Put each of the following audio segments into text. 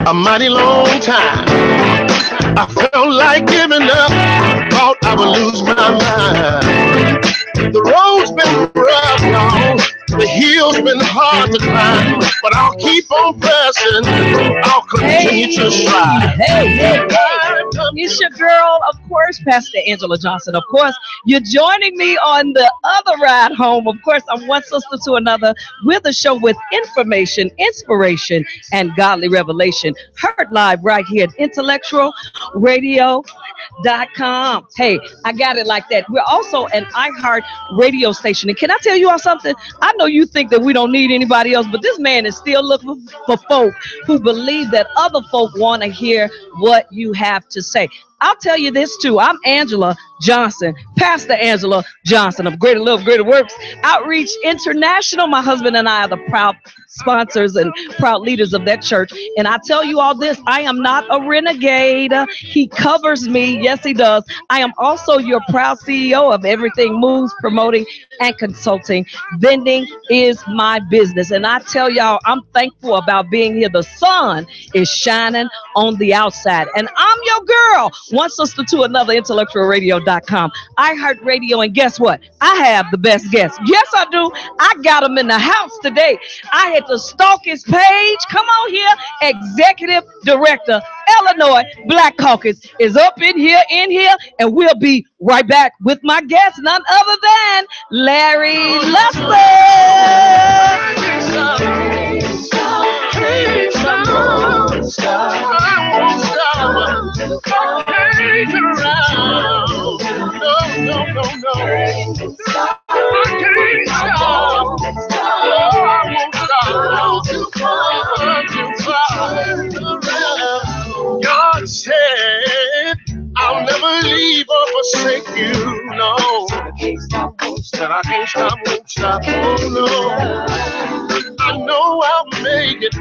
a mighty long time. I felt like giving up, thought I would lose my mind. The road's been rough, y'all. The hill's been hard to climb, but I'll keep on pressing. I'll continue to strive. Hey. It's your girl, of course, Pastor Angela Johnson. Of course, you're joining me on the other ride home. Of course, I'm one sister to another with a show with information, inspiration, and godly revelation. Heard live right here at IntellectualRadio.com. Hey, I got it like that. We're also an iHeart radio station. And can I tell you all something? I know you think that we don't need anybody else, but this man is still looking for folk who believe that other folk want to hear what you have to say. I'll tell you this too. I'm Angela Johnson, Pastor Angela Johnson of Greater Love, Greater Works Outreach International. My husband and I are the proud sponsors and proud leaders of that church. And I tell you all this, I am not a renegade. He covers me. Yes, he does. I am also your proud CEO of Everything Moves, Promoting and Consulting. Vending is my business. And I tell y'all, I'm thankful about being here. The sun is shining on the outside. And I'm your girl, one sister to another, IntellectualRadio.com, iHeartRadio. And guess what? I have the best guests. Yes, I do. I got them in the house today. I had to stalk his page. Come on here. Executive Director, Illinois Black Caucus is up in here, and we'll be right back with my guest, none other than Larry Luster. God said, I'll never leave or forsake you, no. That I can't stop, won't stop, oh no. I know I'll make it,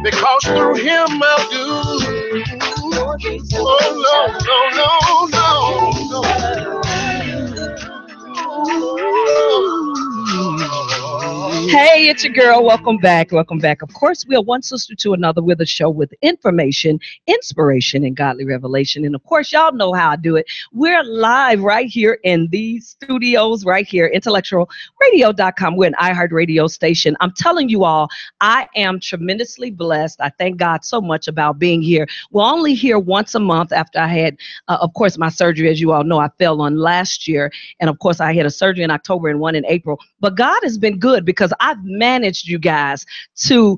because through him I'll do. Oh no. Hey, it's your girl. Welcome back. Welcome back. Of course, we are one sister to another with a show with information, inspiration, and godly revelation. And of course, y'all know how I do it. We're live right here in these studios right here, IntellectualRadio.com. We're an iHeart radio station. I'm telling you all, I am tremendously blessed. I thank God so much about being here. We're only here once a month after I had, of course, my surgery. As you all know, I fell on last year. And of course, I had a surgery in October and one in April. But God has been good because I've managed, you guys, to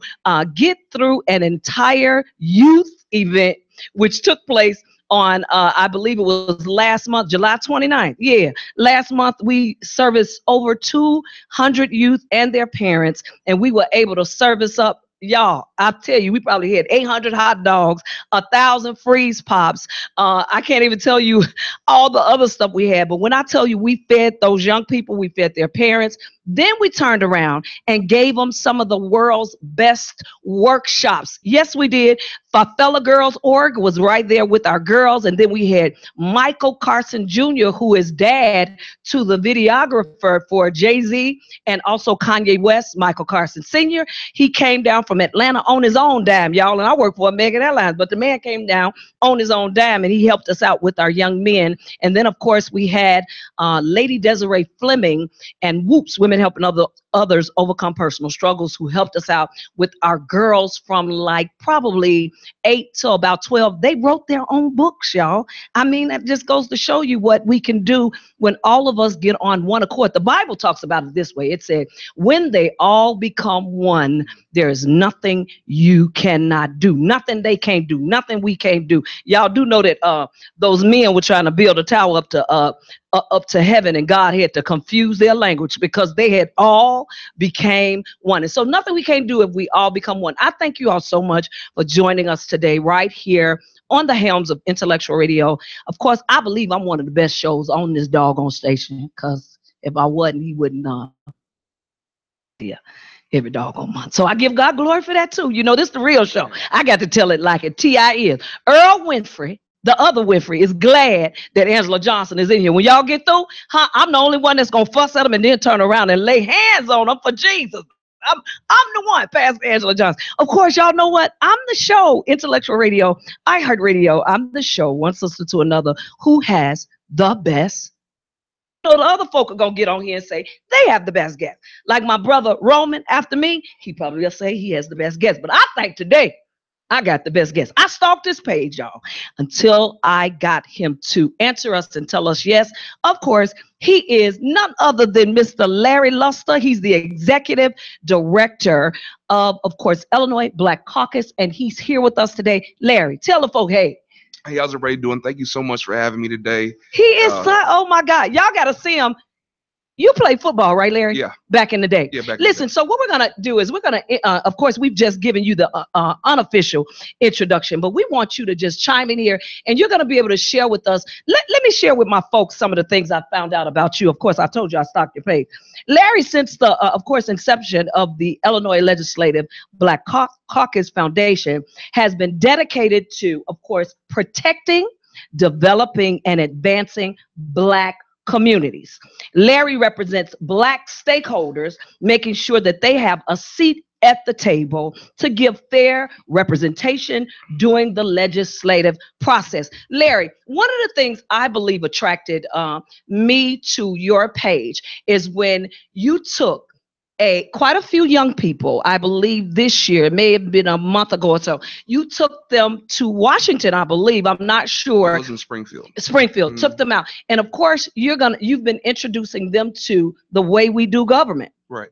get through an entire youth event, which took place on, I believe it was last month, July 29th. Yeah, last month we serviced over 200 youth and their parents, and we were able to service up, y'all, I tell you, we probably had 800 hot dogs, 1,000 freeze pops. I can't even tell you all the other stuff we had. But when I tell you we fed those young people, we fed their parents, then we turned around and gave them some of the world's best workshops. Yes, we did. Fafella Girls Org was right there with our girls. And then we had Michael Carson Jr., who is dad to the videographer for Jay-Z and also Kanye West, Michael Carson Sr. He came down from Atlanta on his own dime, y'all. And I work for American Airlines, but the man came down on his own dime and he helped us out with our young men. And then, of course, we had Lady Desiree Fleming and Whoops, Women Helping Others Overcome Personal Struggles, who helped us out with our girls from like probably 8 to about 12. They wrote their own books, y'all. I mean, that just goes to show you what we can do when all of us get on one accord. The Bible talks about it this way. It said, when they all become one, there is nothing you cannot do. Nothing they can't do. Nothing we can't do. Y'all do know that those men were trying to build a tower up to heaven, and God had to confuse their language because they had all became one. And so nothing we can't do if we all become one. I thank you all so much for joining us today right here on the helms of Intellectual Radio. Of course, I believe I'm one of the best shows on this doggone station, because if I wasn't, he wouldn't every doggone month. So I give God glory for that too. You know, this is the real show. I got to tell it like it is. Earl Winfrey, the other Winfrey, is glad that Angela Johnson is in here. When y'all get through, I'm the only one that's going to fuss at them and then turn around and lay hands on them for Jesus. I'm the one, Pastor Angela Johnson. Of course, y'all know what? I'm the show, Intellectual Radio, iHeartRadio. I'm the show, one sister to another, who has the best. So the other folk are gonna get on here and say they have the best guest. Like my brother Roman, after me, he probably will say he has the best guest. But I think today I got the best guest. I stalked this page, y'all, until I got him to answer us and tell us yes. Of course, he is none other than Mr. Larry Luster. He's the executive director of course, Illinois Black Caucus, and he's here with us today. Larry, tell the folk, hey. Hey, how's everybody doing? Thank you so much for having me today. He is oh my God. Y'all got to see him. You played football, right, Larry? Yeah. Back in the day. Yeah, back Listen, in the day. so what we're going to do is we're going to, of course, we've just given you the unofficial introduction, but we want you to just chime in here and you're going to be able to share with us. Let me share with my folks some of the things I found out about you. Of course, I told you I stalked your page. Larry, since the, of course, inception of the Illinois Legislative Black Caucus Foundation, has been dedicated to, of course, protecting, developing, and advancing Black communities. Larry represents Black stakeholders, making sure that they have a seat at the table to give fair representation during the legislative process. Larry, one of the things I believe attracted me to your page is when you took quite a few young people, I believe this year, it may have been a month ago or so, you took them to Washington, I believe. I'm not sure. It was in Springfield. Springfield, took them out. And of course, you've been introducing them to the way we do government. Right.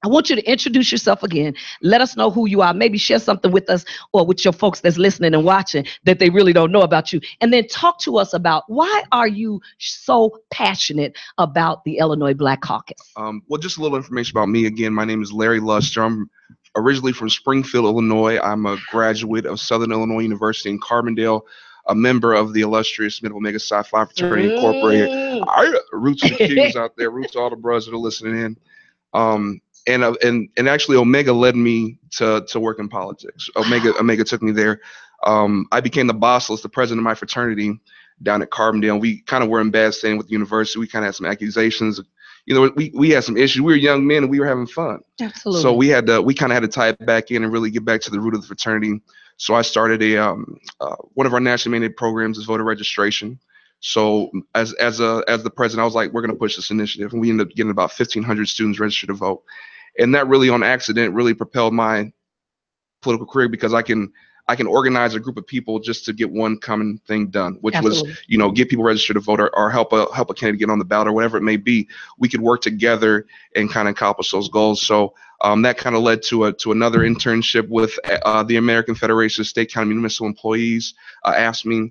I want you to introduce yourself again. Let us know who you are. Maybe share something with us or with your folks that's listening and watching that they really don't know about you. And then talk to us about why are you so passionate about the Illinois Black Caucus? Well, just a little information about me. Again, my name is Larry Luster. I'm originally from Springfield, Illinois. I'm a graduate of Southern Illinois University in Carbondale, a member of the illustrious Middle Omega Psi Phi Fraternity Incorporated. Roots to the kings out there, roots to all the brothers that are listening in. And actually Omega led me to work in politics. Omega took me there. I became the bossless, the president of my fraternity down at Carbondale. We kind of were in bad standing with the university. We kind of had some accusations. You know, we had some issues. We were young men and we were having fun. Absolutely. So we kind of had to tie it back in and really get back to the root of the fraternity. So I started one of our nationally mandated programs is voter registration. So as the president, I was like, we're going to push this initiative, and we ended up getting about 1,500 students registered to vote. And that really, on accident, really propelled my political career, because I can organize a group of people just to get one common thing done, which Absolutely. was, get people registered to vote or help a candidate get on the ballot or whatever it may be. We could work together and kind of accomplish those goals. So that kind of led to another internship with the American Federation of State, County, Municipal Employees, AFSCME,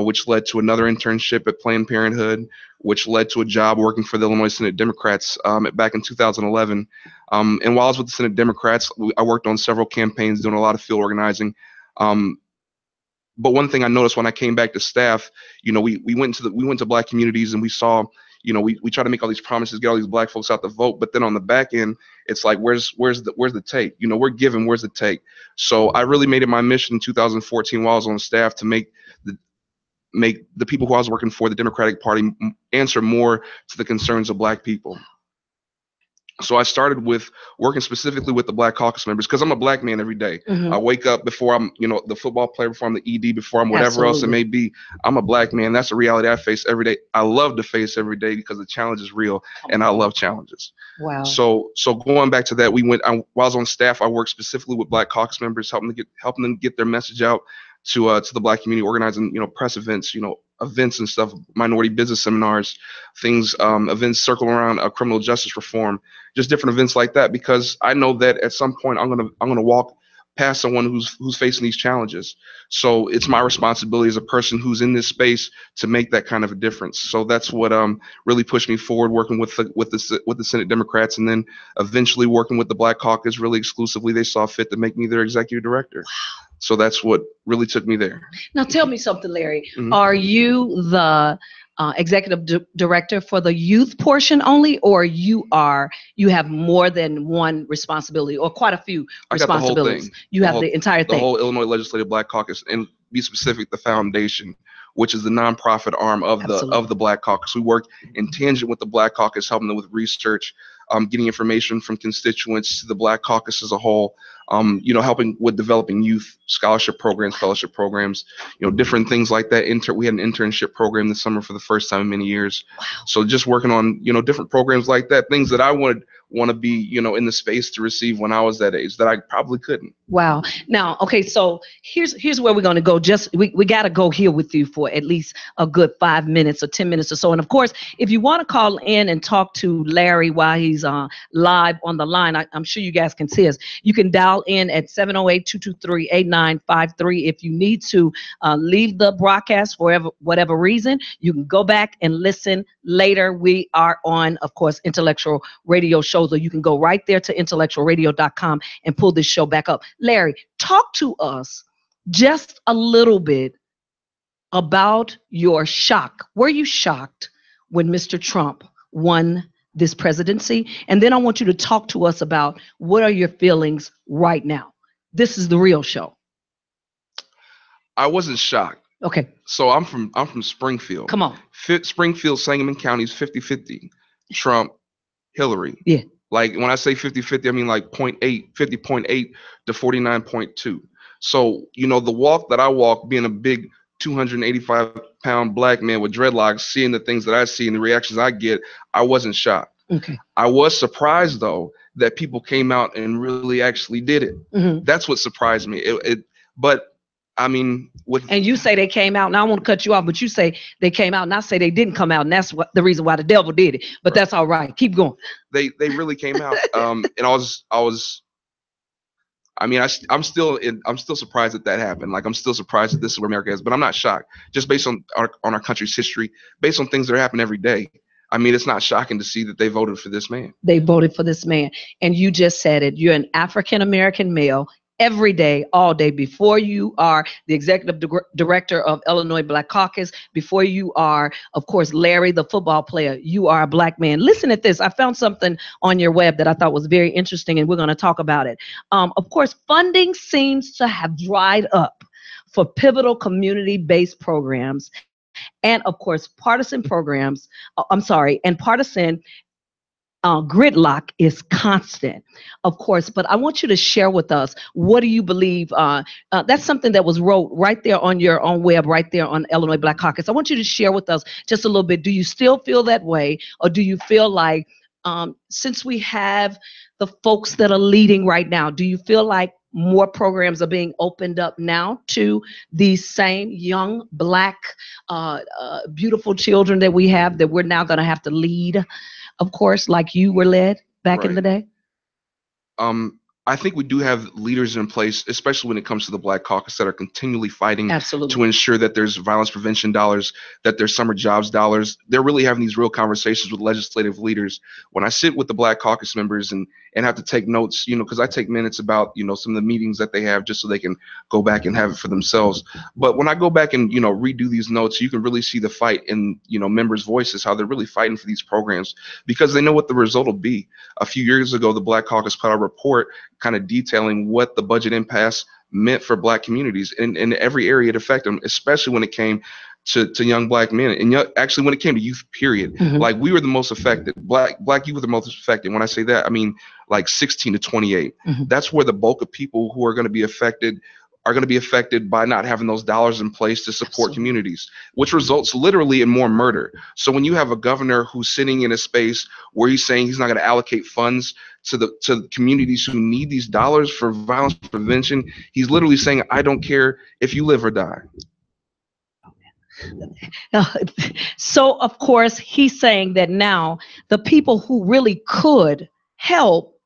which led to another internship at Planned Parenthood, which led to a job working for the Illinois Senate Democrats back in 2011. And while I was with the Senate Democrats, I worked on several campaigns, doing a lot of field organizing. But one thing I noticed when I came back to staff, we went to Black communities and we saw, we try to make all these promises, get all these Black folks out to vote, but then on the back end, it's like, where's the take? We're giving, where's the take? So I really made it my mission in 2014 while I was on staff to make the people who I was working for, the Democratic Party, answer more to the concerns of Black people. So I started with working specifically with the Black Caucus members, because I'm a Black man every day. Mm-hmm. I wake up before I'm, the football player, before I'm the ED, before I'm whatever else it may be. I'm a Black man. That's a reality I face every day. I love to face every day because the challenge is real, and I love challenges. Wow. So going back to that, while I was on staff, I worked specifically with Black Caucus members, helping them get their message out to the Black community, organizing press events, events and stuff, minority business seminars, things, events circling around criminal justice reform, just different events like that, because I know that at some point I'm gonna walk past someone who's facing these challenges. So it's my responsibility as a person who's in this space to make that kind of a difference. So that's what really pushed me forward, working with the Senate Democrats, and then eventually working with the Black Caucus really exclusively. They saw fit to make me their executive director. Wow. So that's what really took me there. Now tell me something, Larry. Mm-hmm. Are you the executive director for the youth portion only, or you have more than one responsibility, or quite a few responsibilities? I got the whole thing. You have the entire thing. The whole Illinois Legislative Black Caucus, and be specific, the foundation, which is the nonprofit arm of the Black Caucus. We work in tangent with the Black Caucus, helping them with research, getting information from constituents to the Black Caucus as a whole. Helping with developing youth scholarship programs, fellowship programs, different things like that. We had an internship program this summer for the first time in many years. Wow. So just working on, different programs like that, things that I would want to be, in the space to receive when I was that age that I probably couldn't. Wow. Now, okay, so here's where we're going to go. We got to go here with you for at least a good 5 minutes or 10 minutes or so. And of course, if you want to call in and talk to Larry while he's live on the line, I'm sure you guys can see us. You can dial in at 708-223-8953. If you need to leave the broadcast for whatever reason, you can go back and listen later. We are on, of course, Intellectual Radio shows, or you can go right there to IntellectualRadio.com and pull this show back up. Larry, talk to us just a little bit about your shock. Were you shocked when Mr. Trump won this presidency? And then I want you to talk to us about what are your feelings right now. This is the real show. I wasn't shocked. Okay. So I'm from Springfield. Come on. Springfield, Sangamon County is 50-50. Trump, Hillary. Yeah. Like when I say 50-50, I mean like 50.8 to 49.2. So, the walk that I walk, being a big 285-pound black man with dreadlocks, seeing the things that I see and the reactions I get, I wasn't shocked. Okay. I was surprised, though, that people came out and really actually did it. Mm-hmm. That's what surprised me. But I mean, and you say they came out, and I won't cut you off, but you say they came out, and I say they didn't come out, and that's the reason why the devil did it. But That's all right. Keep going. They really came out, and I'm still surprised that happened. Like, I'm still surprised that this is where America is, but I'm not shocked. Just based on our country's history, based on things that happen every day. I mean, it's not shocking to see that they voted for this man. They voted for this man, and you just said it. You're an African American male. Every day, all day, before you are the executive director of Illinois Black Caucus, before you are, of course, Larry, the football player, you are a black man. Listen at this. I found something on your web that I thought was very interesting, and we're going to talk about it. Of course, funding seems to have dried up for pivotal community-based programs and, of course, partisan gridlock is constant, of course, but I want you to share with us, what do you believe? That's something that was wrote right there on your own web, right there on Illinois Black Caucus. I want you to share with us just a little bit. Do you still feel that way? Or do you feel like, since we have the folks that are leading right now, do you feel like more programs are being opened up now to these same young black, beautiful children that we have, that we're now going to have to lead? Of course, like you were led back in the day? I think we do have leaders in place, especially when it comes to the Black Caucus, that are continually fighting Absolutely. to ensure that there's violence prevention dollars, that there's summer jobs dollars. They're really having these real conversations with legislative leaders. When I sit with the Black Caucus members and have to take notes, because I take minutes about, some of the meetings that they have just so they can go back and have it for themselves. But when I go back and, redo these notes, you can really see the fight in, members' voices, how they're really fighting for these programs because they know what the result will be. A few years ago, the Black Caucus put out a report kind of detailing what the budget impasse meant for black communities in every area it affected them, especially when it came to young black men. And actually, when it came to youth, period, Mm-hmm. like we were the most affected. Black youth were the most affected. When I say that, I mean like 16 to 28. Mm-hmm. That's where the bulk of people who are going to be affected by not having those dollars in place to support communities, which results literally in more murder. So when you have a governor who's sitting in a space where he's saying he's not going to allocate funds to the communities who need these dollars for violence prevention, he's literally saying, I don't care if you live or die. So, of course, he's saying that now the people who really could help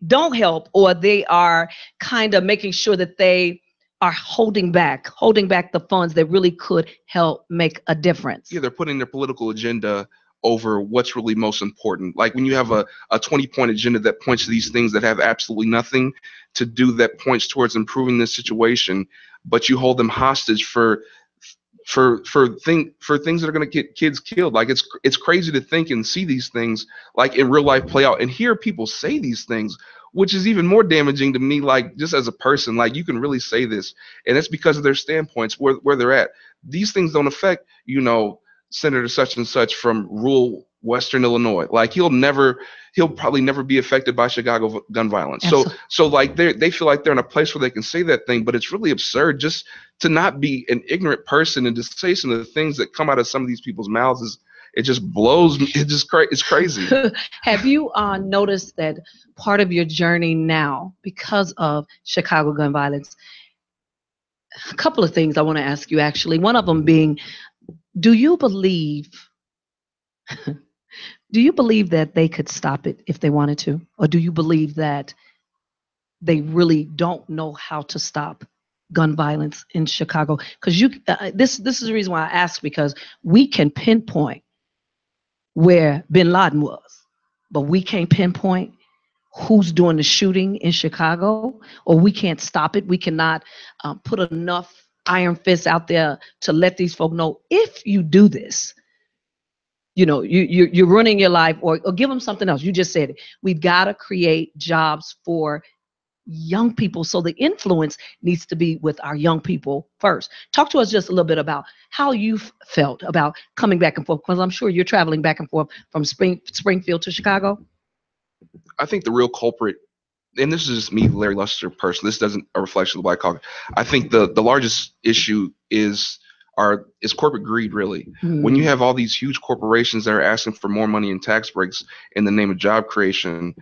don't help, or they are kind of making sure that they are holding back the funds that really could help make a difference. Yeah, they're putting their political agenda over what's really most important. Like when you have a 20-point agenda that points to these things that have absolutely nothing to do, that points towards improving this situation, but you hold them hostage for things that are going to get kids killed. Like it's crazy to think and see these things like in real life play out and hear people say these things, which is even more damaging to me. Like just as a person, like you can really say this, and it's because of their standpoints where they're at. These things don't affect, Senator such and such from rural Western Illinois. Like he'll probably never be affected by Chicago gun violence. Absolutely. So like they feel like they're in a place where they can say that thing, but it's really absurd just to not be an ignorant person and to say some of the things that come out of some of these people's mouths. It just blows me. It's crazy. Have you noticed that part of your journey now, because of Chicago gun violence? A couple of things I want to ask you, actually. One of them being, do you believe that they could stop it if they wanted to? Or do you believe that they really don't know how to stop gun violence in Chicago? Because this is the reason why I ask, because we can pinpoint where bin Laden was, but we can't pinpoint who's doing the shooting in Chicago, or we can't stop it. We cannot put enough iron fists out there to let these folk know, if you do this, you're ruining your life, or give them something else. You just said it. We've got to create jobs for young people. So the influence needs to be with our young people first. Talk to us just a little bit about how you felt about coming back and forth, because I'm sure you're traveling back and forth from Springfield to Chicago. I think the real culprit, and this is just me, Larry Luster person, this doesn't a reflection of the Black Caucus. I think the largest issue is corporate greed, really. When you have all these huge corporations that are asking for more money in tax breaks in the name of job creation,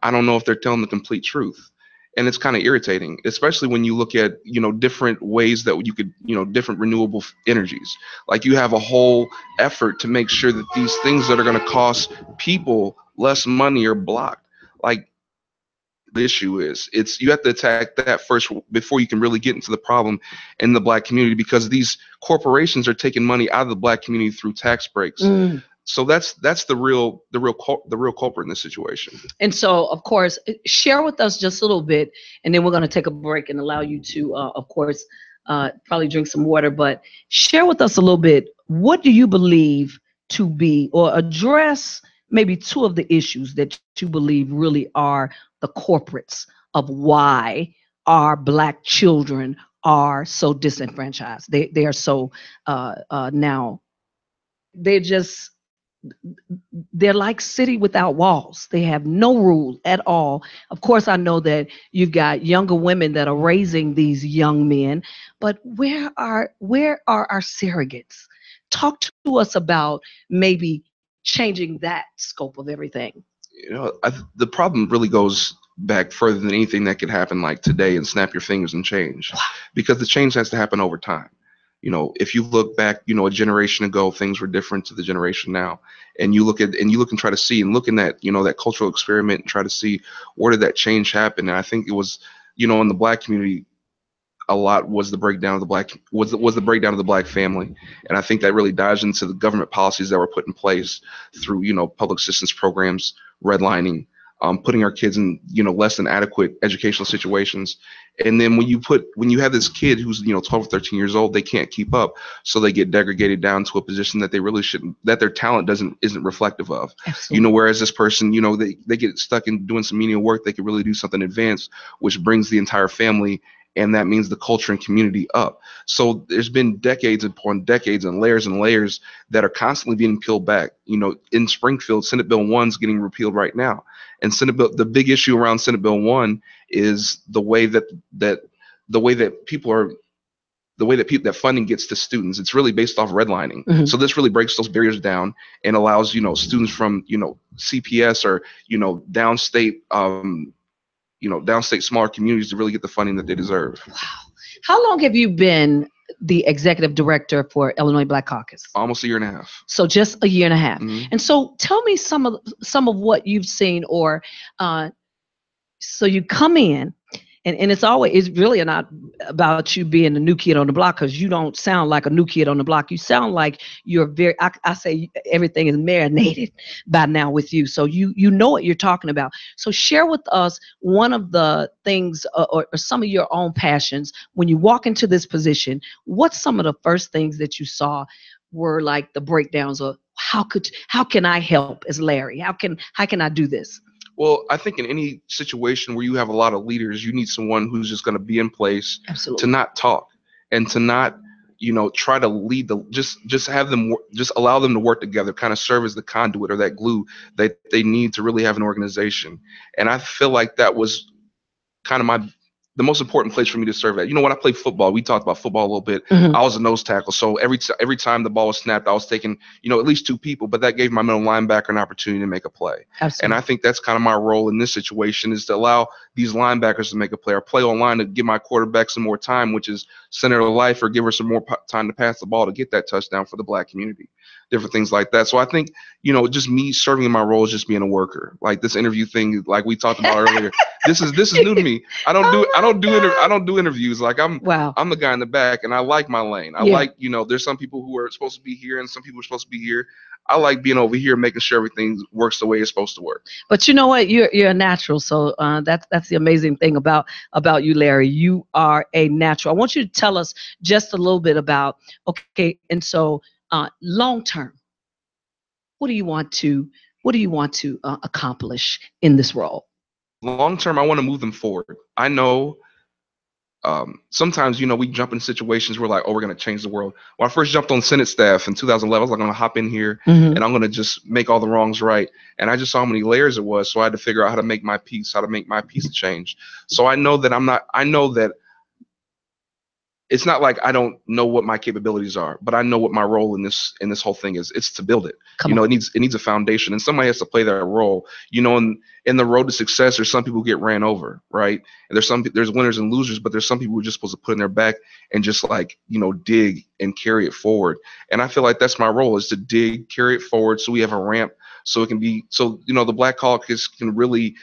I don't know if they're telling the complete truth. And it's kind of irritating, especially when you look at, different ways that you could, different renewable energies. Like you have a whole effort to make sure that these things that are going to cost people less money are blocked. Like the issue is, you have to attack that first before you can really get into the problem in the Black community, because these corporations are taking money out of the Black community through tax breaks. So that's the real culprit in this situation. And so, of course, share with us just a little bit, and then we're going to take a break and allow you to, of course, probably drink some water. But share with us a little bit. What do you believe to be, or address maybe two of the issues that you believe really are the culprits of why our Black children are so disenfranchised? They are so now they're like city without walls. They have no rule at all. Of course, I know that you've got younger women that are raising these young men, but where are our surrogates? Talk to us about maybe changing that scope of everything. The problem really goes back further than anything that could happen like today and snap your fingers and change, because the change has to happen over time. If you look back, a generation ago, things were different to the generation now. And you look and try to see, and look in that, that cultural experiment and try to see where did that change happen. And I think it was, in the Black community, a lot was the breakdown of the breakdown of the Black family. And I think that really dives into the government policies that were put in place through, public assistance programs, redlining, putting our kids in, less than adequate educational situations. And then when you have this kid who's, 12 or 13 years old, they can't keep up. So they get degraded down to a position that they really shouldn't, that their talent isn't reflective of. Absolutely. Whereas this person, they get stuck in doing some menial work, they could really do something advanced, which brings the entire family, and that means the culture and community up. So there's been decades upon decades and layers that are constantly being peeled back. In Springfield, Senate Bill 1's getting repealed right now. And the big issue around Senate Bill 1 is the way that funding gets to students. It's really based off redlining. So this really breaks those barriers down and allows, students from, CPS or, downstate smaller communities to really get the funding that they deserve. Wow. How long have you been the executive director for Illinois Black Caucus? Almost a year and a half. So just a year and a half. And so tell me some of what you've seen, or so you come in, and it's really not about you being the new kid on the block, because you don't sound like a new kid on the block. You sound like you're I say everything is marinated by now with you. So you know what you're talking about. So share with us one of the things or some of your own passions when you walk into this position. What's some of the first things that you saw were like the breakdowns of how can I help as Larry? How can I do this? Well, I think in any situation where you have a lot of leaders, you need someone who's just going to be in place. Absolutely. To not talk and to not, try to lead just have them, just allow them to work together, kind of serve as the conduit or that glue that they need to really have an organization. And I feel like that was kind of the most important place for me to serve at. When I played football, we talked about football a little bit. Mhm. I was a nose tackle. So every time the ball was snapped, I was taking, at least two people, but that gave my middle linebacker an opportunity to make a play. Absolutely. And I think that's kind of my role in this situation, is to allow these linebackers to make a play, or play online to give my quarterback some more time, which is center of life, or give her some more time to pass the ball to get that touchdown for the Black community. Different things like that. So I think, just me serving in my role is just being a worker. Like this interview thing, like we talked about earlier, this is new to me. I don't do interviews. Like I'm the guy in the back, and I like my lane. I like, there's some people who are supposed to be here and some people are supposed to be here. I like being over here, making sure everything works the way it's supposed to work. But you know what? You're a natural. So that's the amazing thing about you, Larry. You are a natural. I want you to tell us just a little bit about, okay, and so long term, what do you want to accomplish in this role? Long term, I want to move them forward. I know sometimes, we jump in situations where, like, oh, we're going to change the world. When I first jumped on Senate staff in 2011, I was like, I'm going to hop in here and I'm going to just make all the wrongs right. And I just saw how many layers it was. So I had to figure out how to make my piece change. So I know that it's not like I don't know what my capabilities are, but I know what my role in this whole thing is. It's to build it. It needs a foundation, and somebody has to play that role. In the road to success, there's some people who get ran over, right? And there's winners and losers, but there's some people who are just supposed to put in their back and just dig and carry it forward. And I feel like that's my role, is to dig, carry it forward, so we have a ramp, so it can be, the Black Caucus can really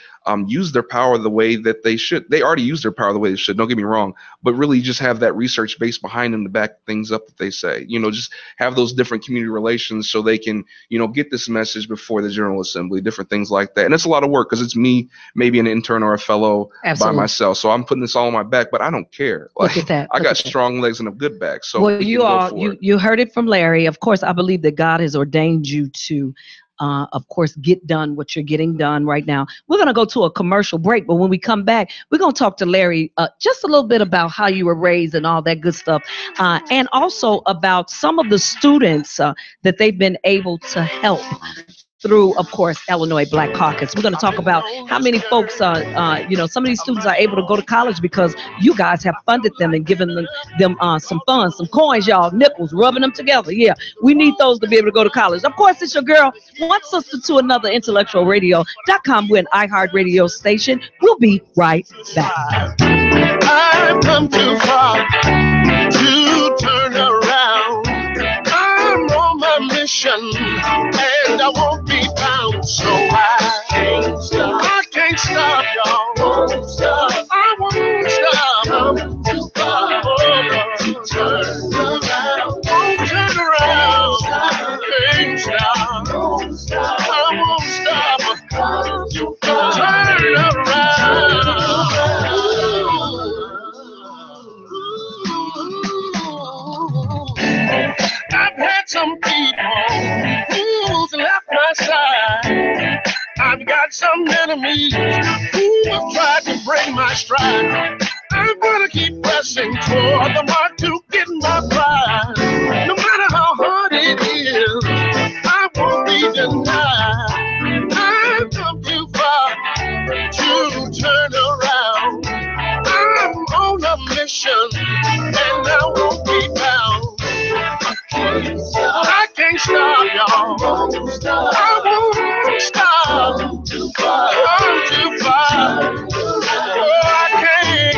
use their power the way that they should. They already use their power the way they should, don't get me wrong, but really just have that research base behind them to back things up that they say. Just have those different community relations so they can, get this message before the General Assembly, different things like that. And it's a lot of work, because it's me, maybe an intern or a fellow. Absolutely. By myself. So I'm putting this all on my back, but I don't care. Look at that. I got strong legs and a good back. So you heard it from Larry. Of course, I believe that God has ordained you to of course, get done what you're getting done right now. We're going to go to a commercial break, but when we come back, we're going to talk to Larry just a little bit about how you were raised and all that good stuff, and also about some of the students that they've been able to help through, of course, Illinois Black Caucus. We're going to talk about how many folks, some of these students are able to go to college because you guys have funded them and given them some funds, some coins, y'all, nickels, rubbing them together. Yeah, we need those to be able to go to college. Of course, it's your girl, one sister to another, IntellectualRadio.com. We're an iHeart radio station. We'll be right back. I've come too far to turn around. I'm on my mission, and I won't be bound. So I can't stop, y'all. Won't stop. I won't stop. I'm too far to turn around. Won't turn around. Can't stop. Won't stop. I won't stop. I'm too far. Turn around. I've had some people who's left my side. I've got some enemies who have tried to break my stride. I'm gonna keep pressing toward the mark to get my prize. No matter how hard it is, I won't be denied. I've come too far to turn around. I'm on a mission, and I won't be bound. I can't stop, y'all. I won't stop. I'm too far. Oh, I can't.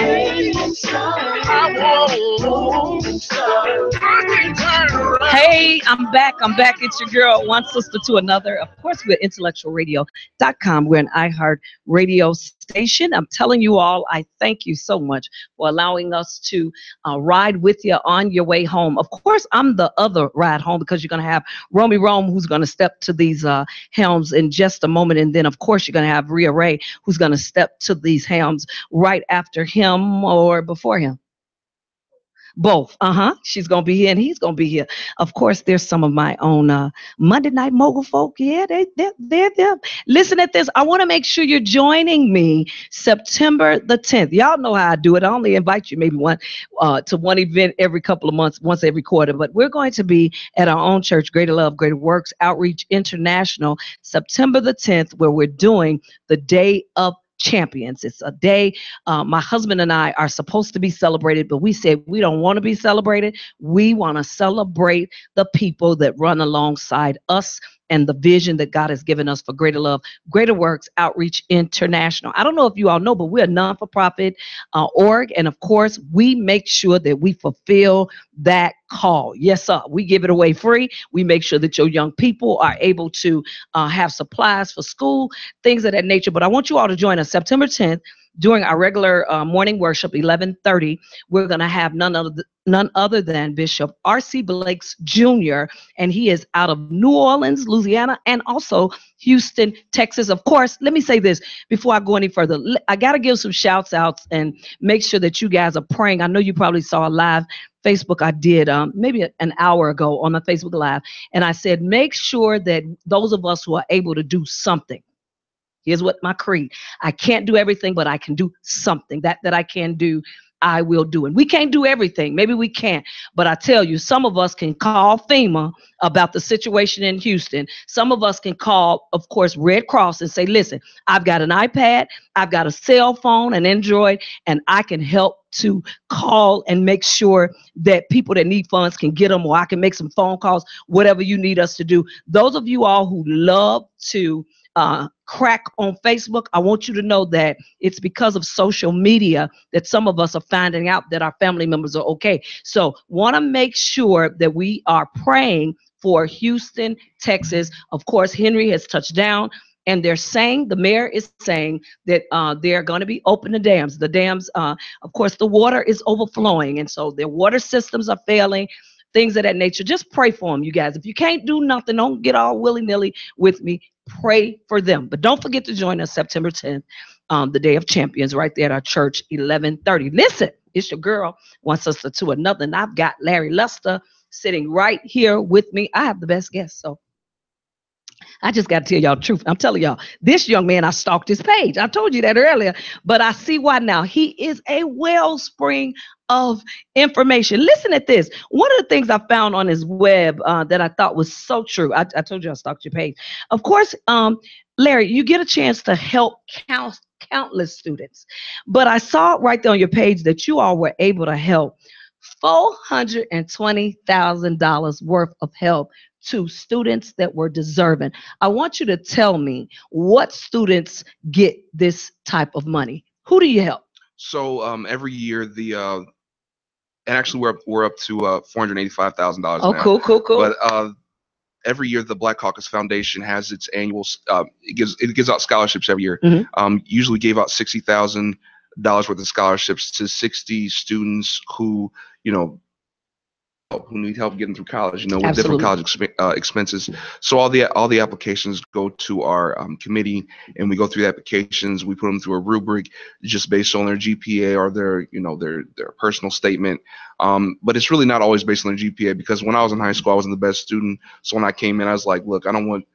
I won't stop. I can turn around. Hey, I'm back. It's your girl, one sister to another. Of course, we're IntellectualRadio.com. We're an iHeart radio station. I'm telling you all, I thank you so much for allowing us to ride with you on your way home. Of course, I'm the other ride home, because you're going to have Romy Rome, who's going to step to these helms in just a moment. And then, of course, you're going to have Rhea Ray, who's going to step to these helms right after him or before him. Both. She's going to be here and he's going to be here. Of course, there's some of my own Monday Night Mogul folk. Yeah, they're them. Listen at this. I want to make sure you're joining me September the 10th. Y'all know how I do it. I only invite you maybe to one event every couple of months, once every quarter. But we're going to be at our own church, Greater Love, Greater Works Outreach International, September the 10th, where we're doing the Day of Champions. It's a day my husband and I are supposed to be celebrated, but we said we don't want to be celebrated. We want to celebrate the people that run alongside us and the vision that God has given us for Greater Love, Greater Works Outreach International. I don't know if you all know, but we're a non-for-profit org. And of course, we make sure that we fulfill that call. Yes, sir. We give it away free. We make sure that your young people are able to have supplies for school, things of that nature. But I want you all to join us September 10th during our regular morning worship, 11:30. We're going to have none other than Bishop R.C. Blakes Jr., and he is out of New Orleans, Louisiana, and also Houston, Texas. Of course, let me say this before I go any further. I got to give some shouts outs and make sure that you guys are praying. I know you probably saw a live Facebook I did maybe an hour ago on my Facebook Live, and I said, make sure that those of us who are able to do something. Here's what my creed. I can't do everything, but I can do something. That I can do, I will do. And we can't do everything. Maybe we can't. But I tell you, some of us can call FEMA about the situation in Houston. Some of us can call, of course, Red Cross and say, listen, I've got an iPad, I've got a cell phone, an Android, and I can help to call and make sure that people that need funds can get them, or I can make some phone calls, whatever you need us to do. Those of you all who love to crack on Facebook, I want you to know that it's because of social media that some of us are finding out that our family members are okay. So want to make sure that we are praying for Houston, Texas. Of course, Henry has touched down, and the mayor is saying that they're going to be open the dams. The dams, of course, the water is overflowing, and so their water systems are failing, things of that nature. Just pray for them, you guys. If you can't do nothing, don't get all willy-nilly with me. Pray for them. But don't forget to join us September 10th, the Day of Champions, right there at our church, 11:30. Listen, it's your girl wants us to another, and I've got Larry Luster sitting right here with me. I have the best guest, so I just got to tell y'all the truth. I'm telling y'all, this young man, I stalked his page. I told you that earlier, but I see why now. He is a wellspring of information. Listen at this. One of the things I found on his web that I thought was so true. I told you I stalked your page. Of course, Larry, you get a chance to help countless students, but I saw right there on your page that you all were able to help $420,000 worth of help to students that were deserving. I want you to tell me what students get this type of money. Who do you help? So every year and actually we're up to $485,000 Oh, now. cool. But every year the Black Caucus Foundation has its annual. It gives out scholarships every year. Mm-hmm. Usually gave out $60,000 worth of scholarships to 60 students who need help getting through college, with Absolutely. different college expenses. So all the applications go to our committee, and we go through the applications. We put them through a rubric just based on their GPA or their personal statement. But it's really not always based on their GPA, because when I was in high school, I wasn't the best student. So when I came in, I was like, look, I don't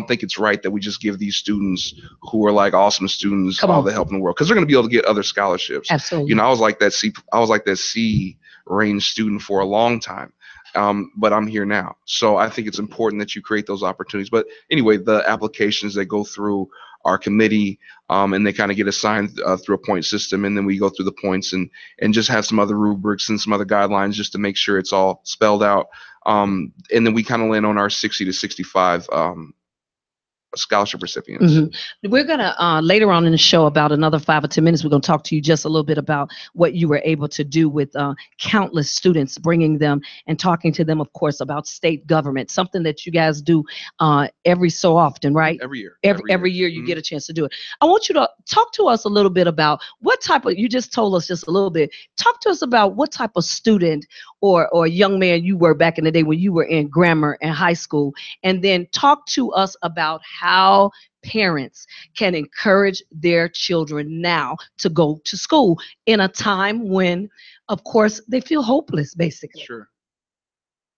think it's right that we just give these students who are like awesome students all the help in the world, because they're going to be able to get other scholarships. Absolutely. I was like that C range student for a long time. But I'm here now. So I think it's important that you create those opportunities. But anyway, the applications that go through our committee, and they kind of get assigned through a point system, and then we go through the points and just have some other rubrics and some other guidelines just to make sure it's all spelled out. And then we kind of land on our 60 to 65 scholarship recipients. Mm-hmm. We're going to later on in the show, about another 5 or 10 minutes, we're going to talk to you just a little bit about what you were able to do with countless students, bringing them and talking to them, of course, about state government, something that you guys do every so often, right? Every year. Every year you get a chance to do it. I want you to talk to us a little bit about what type of, you just told us just a little bit, talk to us about what type of student or young man you were back in the day when you were in grammar and high school, and then talk to us about how how parents can encourage their children now to go to school in a time when, of course, they feel hopeless, basically. Sure.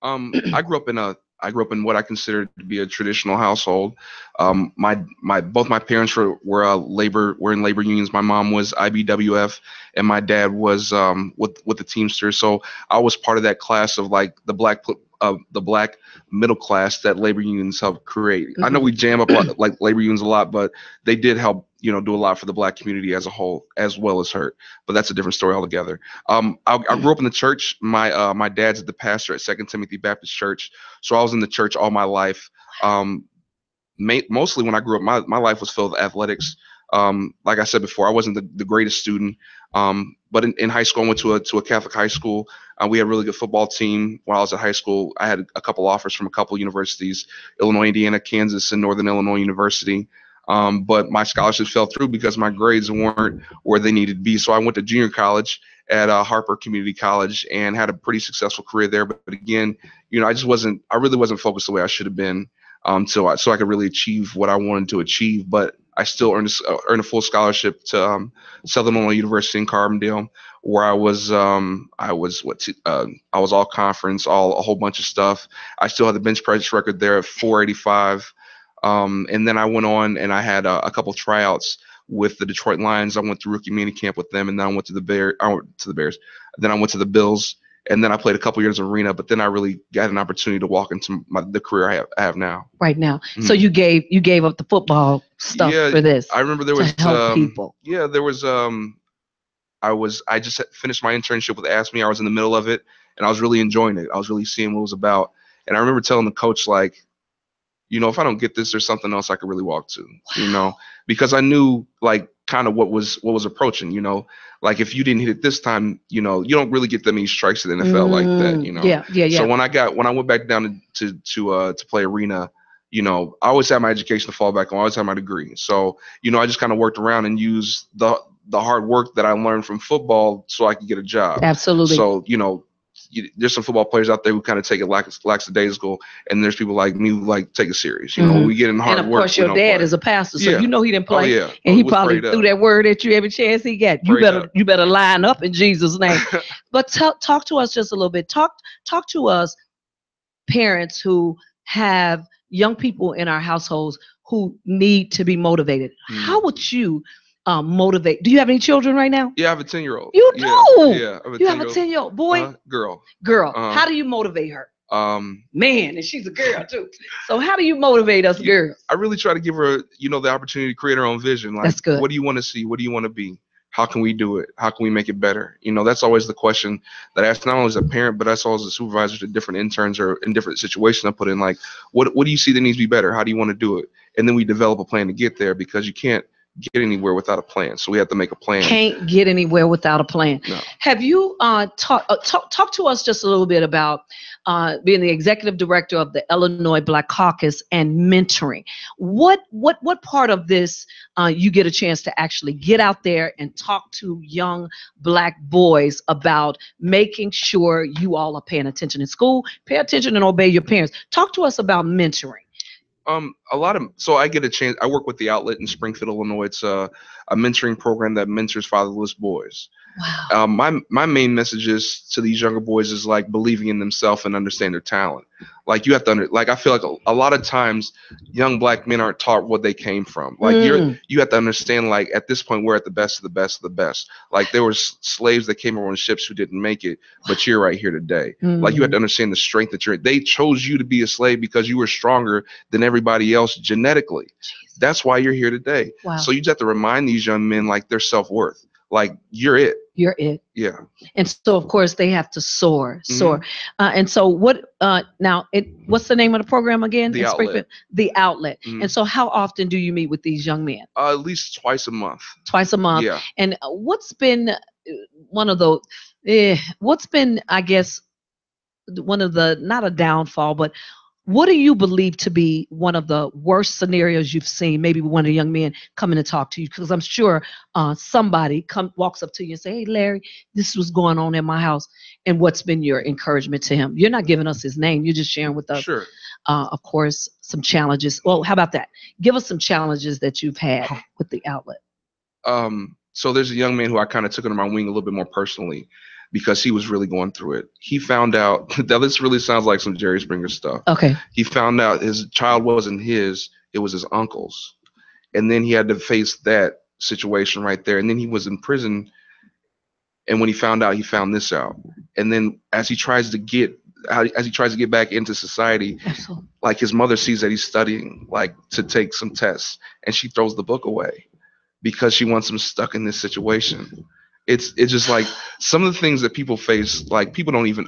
I grew up in what I consider to be a traditional household. Both my parents were in labor unions. My mom was IBWF, and my dad was with the Teamsters. So I was part of that class of like the black middle class that labor unions helped create. I know we jam up like labor unions a lot, but they did help do a lot for the black community as a whole, as well as hurt. But that's a different story altogether. I grew up in the church. My dad's the pastor at Second Timothy Baptist Church, so I was in the church all my life. Mostly when I grew up, my life was filled with athletics. Like I said before, I wasn't the greatest student. But in high school, I went to a Catholic high school. We had a really good football team. While I was at high school, I had a couple offers from a couple universities: Illinois, Indiana, Kansas, and Northern Illinois University. But my scholarship fell through because my grades weren't where they needed to be. So I went to junior college at Harper Community College and had a pretty successful career there. But again, I really wasn't focused the way I should have been, so I could really achieve what I wanted to achieve. But I still earned a full scholarship to Southern Illinois University in Carbondale, where I was all conference, a whole bunch of stuff. I still had the bench press record there at 485. And then I went on and I had a couple tryouts with the Detroit Lions. I went through rookie mini camp with them, and then I went to the Bears. Then I went to the Bills, and then I played a couple years of arena. But then I really got an opportunity to walk into the career I have now. Right now. So you gave up the football stuff for this. I remember there was to help people. Yeah, there was I just finished my internship with ASME. I was in the middle of it, and I was really enjoying it. I was really seeing what it was about. And I remember telling the coach, like, if I don't get this, there's something else I could really walk to, because I knew like kind of what was approaching, like if you didn't hit it this time, you don't really get that many strikes in the NFL like that, Yeah. So when I went back down to play arena, I always had my education to fall back on. I always had my degree. So, I just kind of worked around and used the hard work that I learned from football so I could get a job. Absolutely. So, there's some football players out there who kind of take it lackadaisical, and there's people like me who like take it serious. We get in hard work. And of course, your dad is a pastor, so he didn't play. Oh, yeah. And he probably threw that word at you every chance he got. You better line up in Jesus' name. But talk to us just a little bit. Talk to us, parents who have young people in our households who need to be motivated. How would you motivate? Do you have any children right now? Yeah, I have a 10-year-old. You do? Yeah. You have a 10-year-old boy? Girl. How do you motivate her? Man, and she's a girl too. So how do you motivate us girls? I really try to give her, the opportunity to create her own vision. Like, that's good. What do you want to see? What do you want to be? How can we do it? How can we make it better? That's always the question that I ask, not only as a parent, but also as a supervisor to different interns or in different situations I put in. Like, what do you see that needs to be better? How do you want to do it? And then we develop a plan to get there, because you can't get anywhere without a plan. So we have to make a plan. Can't get anywhere without a plan. No. Have you talk to us just a little bit about being the executive director of the Illinois Black Caucus and mentoring? What part of this you get a chance to actually get out there and talk to young Black boys about making sure you all are paying attention in school, pay attention and obey your parents? Talk to us about mentoring. So I get a chance. I work with the Outlet in Springfield, Illinois. It's a mentoring program that mentors fatherless boys. Wow. My main message is to these younger boys is like believing in themselves and understand their talent. Like you have to I feel like a lot of times young Black men aren't taught what they came from. Like you have to understand, like at this point, we're at the best of the best of the best. Like there were slaves that came over on ships who didn't make it, but you're right here today. Like you have to understand the strength that they chose you to be a slave because you were stronger than everybody else genetically. That's why you're here today. Wow. So you just have to remind these young men like their self-worth. Like you're it. You're it. Yeah. And so of course they have to soar. And so what's the name of the program again? The Outlet. The Outlet. And so how often do you meet with these young men? At least twice a month. Twice a month. Yeah. And what's been I guess one of the, not a downfall, but What do you believe to be one of the worst scenarios you've seen? Maybe one of the young men coming to talk to you, because I'm sure somebody walks up to you and say, "Hey, Larry, this was going on in my house." And what's been your encouragement to him? You're not giving us his name. You're just sharing with us, Sure. of course, some challenges. Well, how about that? Give us some challenges that you've had with the outlet. So there's a young man who I kind of took under my wing a little bit more personally because he was really going through it. He found out now this really sounds like some Jerry Springer stuff. Okay. He found out his child wasn't his, it was his uncle's. And then he had to face that situation right there. And then he was in prison. And when he found this out. And then as he tries to get back into society, Absolutely. like his mother sees that he's studying, like to take some tests, and she throws the book away because she wants him stuck in this situation. It's just like some of the things that people face, like people don't even,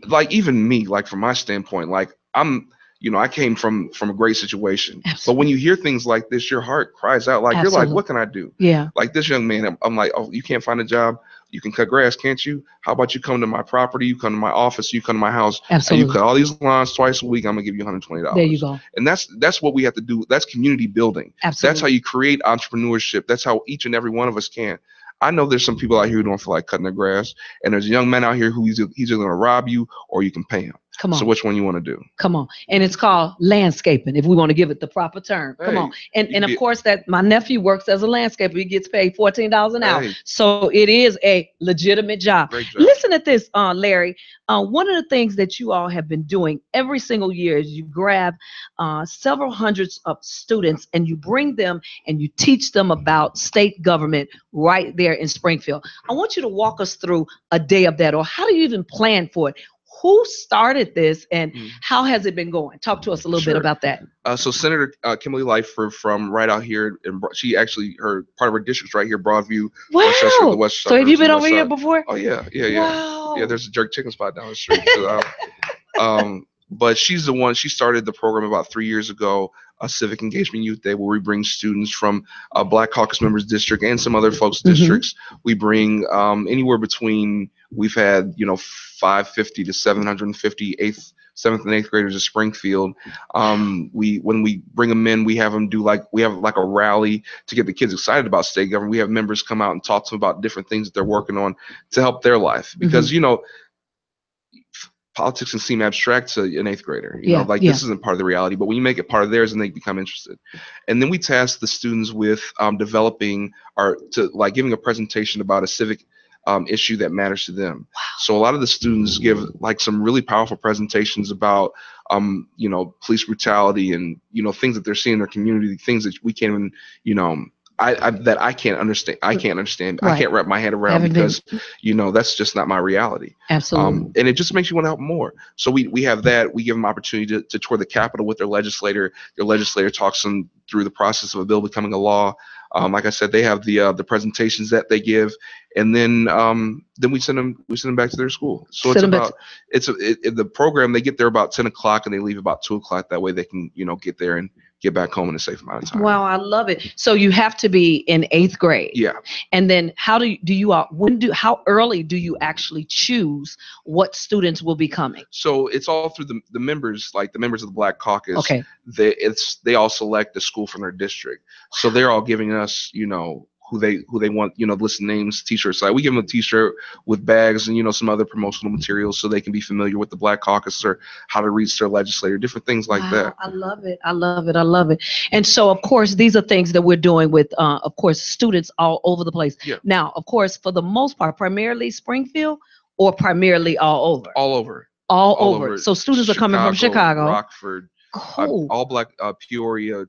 like even me, like from my standpoint, like I came from a great situation. Absolutely. But when you hear things like this, your heart cries out, like Absolutely. You're like, what can I do? Yeah. Like this young man, I'm like, oh, you can't find a job. You can cut grass, can't you? How about you come to my property? You come to my office. You come to my house. Absolutely. And you cut all these lawns twice a week. I'm gonna give you $120. There you go. And that's what we have to do. That's community building. Absolutely. That's how you create entrepreneurship. That's how each and every one of us can. I know there's some people out here who don't feel like cutting their grass, and there's a young man out here who he's either going to rob you or you can pay him. Come on. So which one you want to do? Come on. And it's called landscaping, if we want to give it the proper term. Come on. And of course, that my nephew works as a landscaper. He gets paid $14 an hour. So it is a legitimate job. Great job. Listen at this, Larry. One of the things that you all have been doing every single year is you grab several hundreds of students and you bring them and you teach them about state government right there in Springfield. I want you to walk us through a day of that, or how do you even plan for it? Who started this and how has it been going? Talk to us a little bit about that. So Senator Kimberly Lightford from right out here, and she actually, her part of her district's right here, Broadview, wow. Westchester, the West. So have you been over here before? Oh yeah. Wow. Yeah, there's a jerk chicken spot down the street. So, but she's the one. She started the program about 3 years ago, a Civic Engagement Youth Day, where we bring students from Black Caucus Members District and some other folks' districts. We bring anywhere between, we've had 550 to 750 7th and 8th graders of Springfield. When we bring them in, we have them do we have a rally to get the kids excited about state government. We have members come out and talk to them about different things that they're working on to help their life, because politics can seem abstract to an 8th grader. This isn't part of the reality, but when you make it part of theirs, and they become interested. And then we task the students with developing giving a presentation about a civic issue that matters to them. Wow. So a lot of the students give some really powerful presentations about police brutality and things that they're seeing in their community, things that we can't even I can't understand. I can't understand. Right. I can't wrap my head around because that's just not my reality. Absolutely. And it just makes you want to help more. So we have that. We give them opportunity to tour the Capitol with their legislator. Their legislator talks them through the process of a bill becoming a law. Like I said, they have the presentations that they give, and then we send them back to their school. So the program, they get there about 10 o'clock and they leave about 2 o'clock. That way they can get there and get back home in a safe amount of time. Wow, I love it. So you have to be in 8th grade. Yeah. And then how early do you actually choose what students will be coming? So it's all through the members, like the members of the Black Caucus. Okay. They all select the school from their district. So they're all giving us, who they want, list names, t-shirts. Like we give them a t-shirt with bags and, some other promotional materials so they can be familiar with the Black Caucus or how to reach their legislator, different things like that. I love it. I love it. I love it. And so, of course, these are things that we're doing with, of course, students all over the place. Yeah. Now, of course, for the most part, primarily Springfield or primarily all over? All over. All over. So students are coming from Chicago. Rockford. Cool. All Black, Peoria,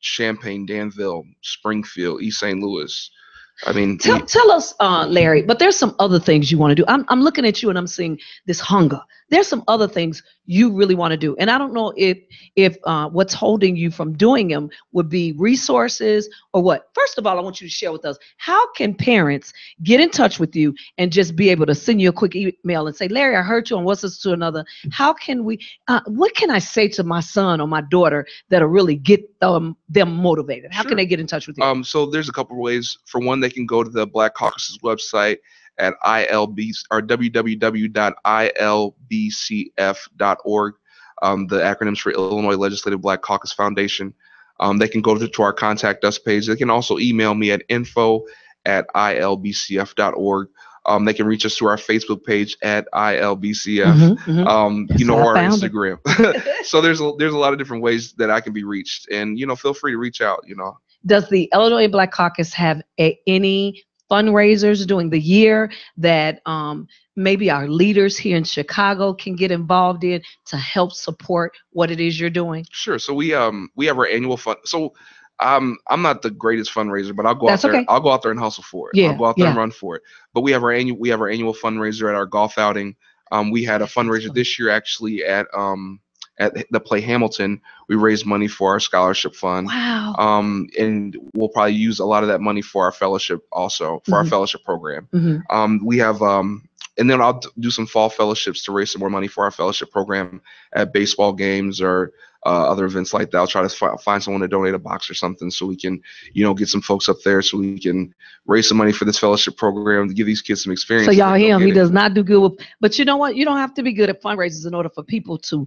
Champaign, Danville, Springfield, East St. Louis. I mean, tell us, Larry, but there's some other things you want to do. I'm looking at you and I'm seeing this hunger. There's some other things you really want to do. And I don't know if what's holding you from doing them would be resources or what. First of all, I want you to share with us, how can parents get in touch with you and just be able to send you a quick email and say, Larry, I heard you on What's This to Another. How can we, what can I say to my son or my daughter that'll really get them motivated? How can they get in touch with you? So there's a couple of ways. For one, they can go to the Black Caucus's website at www.ilbcf.org. the acronyms for Illinois Legislative Black Caucus Foundation. They can go to our Contact Us page. They can also email me at info@ilbcf.org. They can reach us through our Facebook page at ILBCF, or our Instagram. So there's a lot of different ways that I can be reached, and feel free to reach out. Does the Illinois Black Caucus have any fundraisers during the year that maybe our leaders here in Chicago can get involved in to help support what it is you're doing? Sure. So we have our annual fund. So I'm not the greatest fundraiser, but I'll go out there. Okay. I'll go out there and hustle for it. Yeah, I'll go out there and run for it. But we have our annual fundraiser at our golf outing. We had a fundraiser this year actually at the Play Hamilton. We raised money for our scholarship fund. Wow. And we'll probably use a lot of that money for our fellowship also, for our fellowship program. We have and then I'll do some fall fellowships to raise some more money for our fellowship program at baseball games or other events like that. I'll try to find someone to donate a box or something so we can, get some folks up there so we can raise some money for this fellowship program to give these kids some experience. So y'all hear him, he does not do good with, but you know what? You don't have to be good at fundraisers in order for people to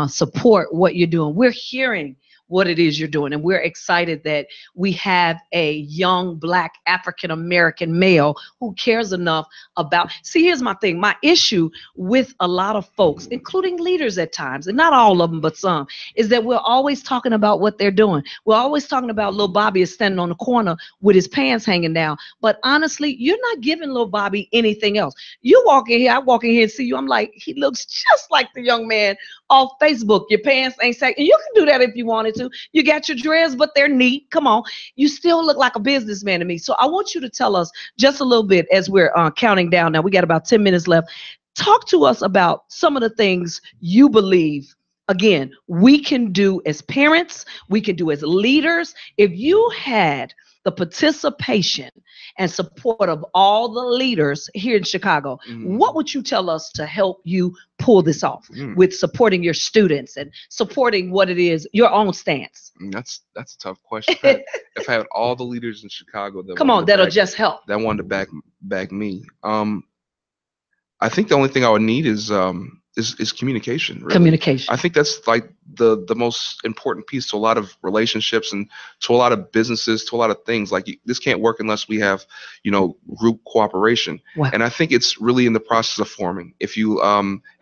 support what you're doing. We're hearing what it is you're doing, and we're excited that we have a young Black African-American male who cares enough about. See, here's my thing. My issue with a lot of folks, including leaders at times, and not all of them, but some, is that we're always talking about what they're doing. We're always talking about Lil Bobby is standing on the corner with his pants hanging down. But honestly, you're not giving Lil Bobby anything else. You walk in here, I walk in here and see you. I'm like, he looks just like the young man off Facebook. Your pants ain't sagging. And you can do that if you wanted to. You got your dreads, but they're neat. Come on. You still look like a businessman to me. So I want you to tell us just a little bit as we're counting down. Now we got about 10 minutes left. Talk to us about some of the things you believe, again, we can do as parents, we can do as leaders. If you had the participation and support of all the leaders here in Chicago, what would you tell us to help you pull this off with supporting your students and supporting what it is, your own stance? That's a tough question. If I had all the leaders in Chicago that'll just help. That wanted to back me. I think the only thing I would need is communication. Really. Communication. I think that's like the most important piece to a lot of relationships and to a lot of businesses, to a lot of things. Like this can't work unless we have, group cooperation. Wow. And I think it's really in the process of forming. If you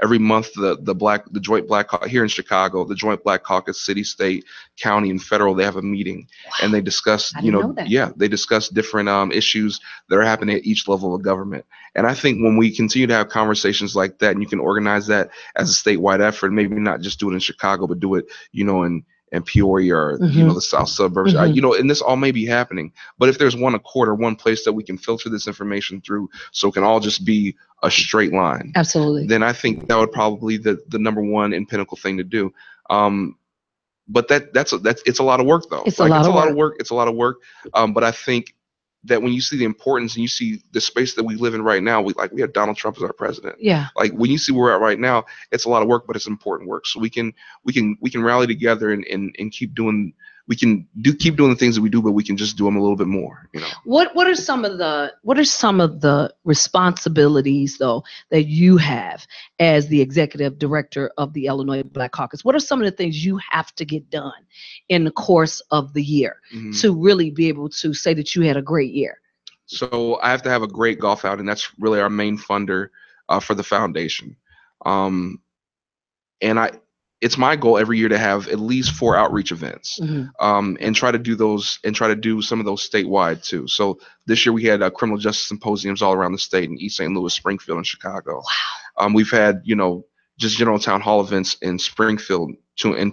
every month the Joint Black Caucus here in Chicago, the Joint Black Caucus, city, state, county, and federal, they have a meeting and they discuss, they discuss different issues that are happening at each level of government. And I think when we continue to have conversations like that, and you can organize that as a statewide effort, maybe not just do it in Chicago, but do it, in Peoria or, the South suburbs, and this all may be happening. But if there's one accord or one place that we can filter this information through so it can all just be a straight line, absolutely, then I think that would probably be the number one and pinnacle thing to do. But it's a lot of work though. It's a lot of work. It's a lot of work. But I think that when you see the importance and you see the space that we live in right now, we have Donald Trump as our president. Yeah. Like when you see where we're at right now, it's a lot of work, but it's important work. So we can rally together and keep doing. We can keep doing the things that we do, but we can just do them a little bit more. What are some of the responsibilities though that you have as the executive director of the Illinois Black Caucus? What are some of the things you have to get done in the course of the year to really be able to say that you had a great year? So I have to have a great golf outing. That's really our main funder for the foundation. It's my goal every year to have at least 4 outreach events, and try to do those and try to do some of those statewide too. So this year we had criminal justice symposiums all around the state in East St. Louis, Springfield, and Chicago. Wow. We've had, just general town hall events in Springfield somewhere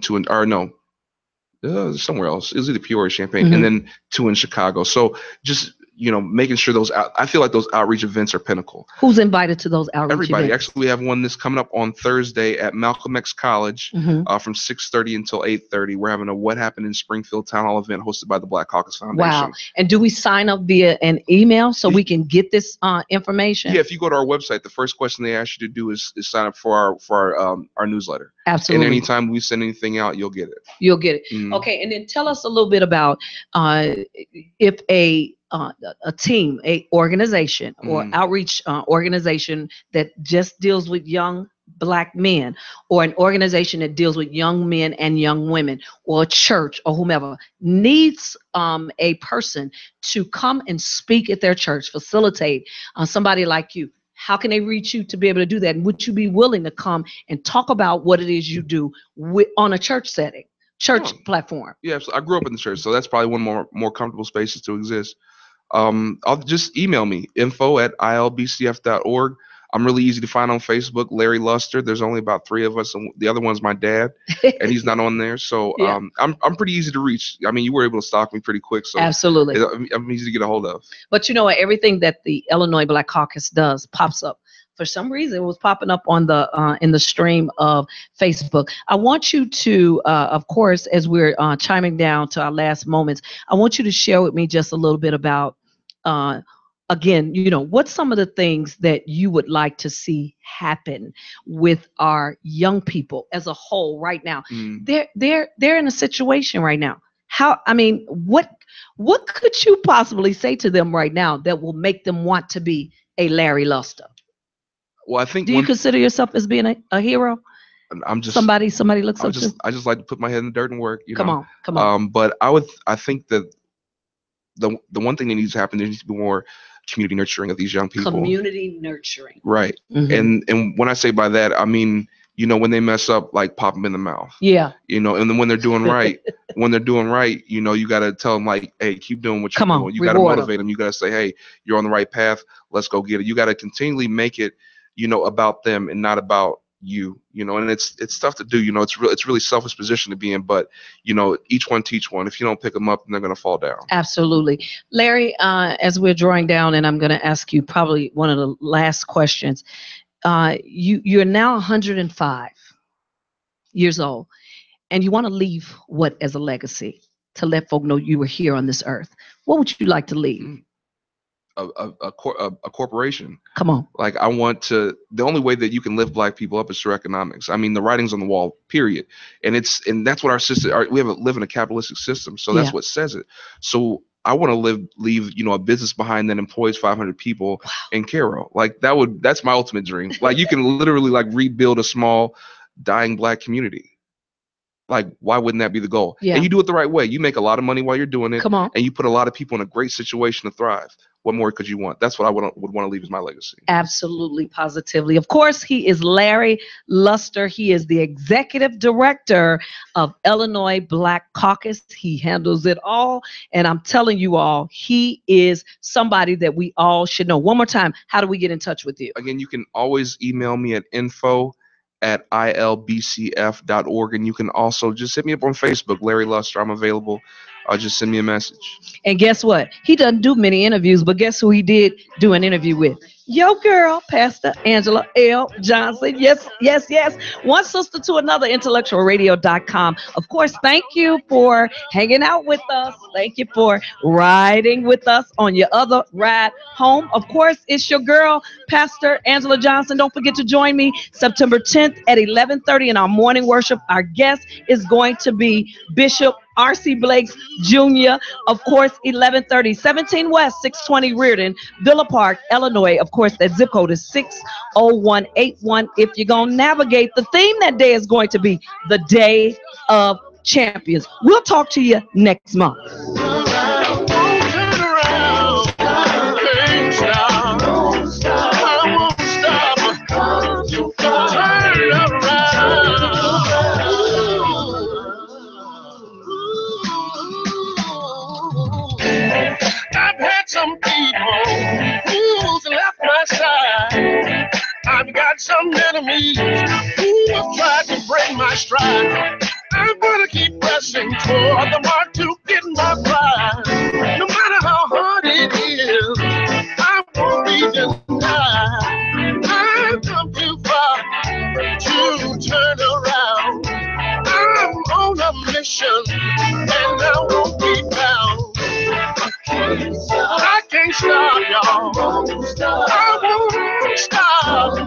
else. It was either Peoria or Champaign, and then 2 in Chicago. So just, making sure I feel like those outreach events are pinnacle. Who's invited to those outreach Everybody. events? Actually, we have one that's coming up on Thursday at Malcolm X College from 6:30 until 8:30. We're having a What Happened in Springfield Town Hall event hosted by the Black Caucus Foundation. Wow. And do we sign up via an email so we can get this information? Yeah, if you go to our website, the first question they ask you to do is sign up for our newsletter. Absolutely. And anytime we send anything out, you'll get it. You'll get it. Okay, and then tell us a little bit about if a team, a organization or outreach organization that just deals with young Black men, or an organization that deals with young men and young women, or a church or whomever needs a person to come and speak at their church, facilitate somebody like you, how can they reach you to be able to do that? And would you be willing to come and talk about what it is you do on a church setting, church platform? Yeah, so I grew up in the church, so that's probably one more comfortable spaces to exist. I'll just email me, info@ilbcf.org. I'm really easy to find on Facebook, Larry Luster. There's only about 3 of us, and the other one's my dad, and he's not on there. So Yeah. I'm pretty easy to reach. I mean, you were able to stalk me pretty quick, so Absolutely. I'm easy to get a hold of. But you know what? Everything that the Illinois Black Caucus does pops up. For some reason, it was popping up on the in the stream of Facebook. I want you to, of course, as we're chiming down to our last moments, I want you to share with me just a little bit about, again, you know, what's some of the things that you would like to see happen with our young people as a whole right now? They're in a situation right now. What could you possibly say to them right now that will make them want to be a Larry Luster? Well, I think. Do you consider yourself as being a hero? I'm just somebody looks up to. I just like to put my head in the dirt and work. Come on. But I think that the one thing that needs to happen, there needs to be more community nurturing of these young people. Community nurturing. Right. Mhm. And when I say by that, I mean, you know, when they mess up, like pop them in the mouth. Yeah. You know, and then when they're doing right, you know, you got to tell them like, hey, keep doing what you're doing. You got to motivate them. You got to say, hey, you're on the right path. Let's go get it. You got to continually make it, you know, about them and not about you, you know, and it's tough to do, you know, it's really selfish position to be in, but you know, each one teach one. If you don't pick them up, then they're going to fall down. Absolutely. Larry, as we're drawing down, and I'm going to ask you probably one of the last questions, you're now 105 years old, and you want to leave what as a legacy to let folk know you were here on this earth. What would you like to leave? A corporation. Come on. Like I want to, the only way that you can lift Black people up is through economics. I mean, the writing's on the wall, period. And that's what our system, we live in a capitalistic system. So that's what says it. So I want to leave, you know, a business behind that employs 500 people in Cairo. Like that's my ultimate dream. Like you can literally like rebuild a small dying Black community. Like, why wouldn't that be the goal? Yeah. And you do it the right way. You make a lot of money while you're doing it. Come on. And you put a lot of people in a great situation to thrive. What more could you want? That's what I would want to leave as my legacy. Absolutely, positively. Of course, he is Larry Luster. He is the executive director of Illinois Black Caucus. He handles it all. And I'm telling you all, he is somebody that we all should know. One more time, how do we get in touch with you? Again, you can always email me at info@ilbcf.org. And you can also just hit me up on Facebook, Larry Luster. I'm available. Just send me a message. And guess what? He doesn't do many interviews, but guess who he did do an interview with? Yo, girl, Pastor Angela L. Johnson. Yes, yes, yes. One sister to another, IntellectualRadio.com. Of course, thank you for hanging out with us. Thank you for riding with us on your other ride home. Of course, it's your girl, Pastor Angela Johnson. Don't forget to join me September 10th at 11:30 in our morning worship. Our guest is going to be Bishop R.C. Blakes Jr., of course, 11:30, 17 West, 620 Reardon, Villa Park, Illinois. Of course, that zip code is 60181. If you're going to navigate, the theme that day is going to be the Day of Champions. We'll talk to you next month. Some people who's left my side. I've got some enemies who have tried to break my stride. I'm gonna keep pressing toward the mark to get my prize. No matter how hard it is, I won't be denied. I've come too far to turn around. I'm on a mission and I won't be bound. I can't stop, y'all. I won't stop.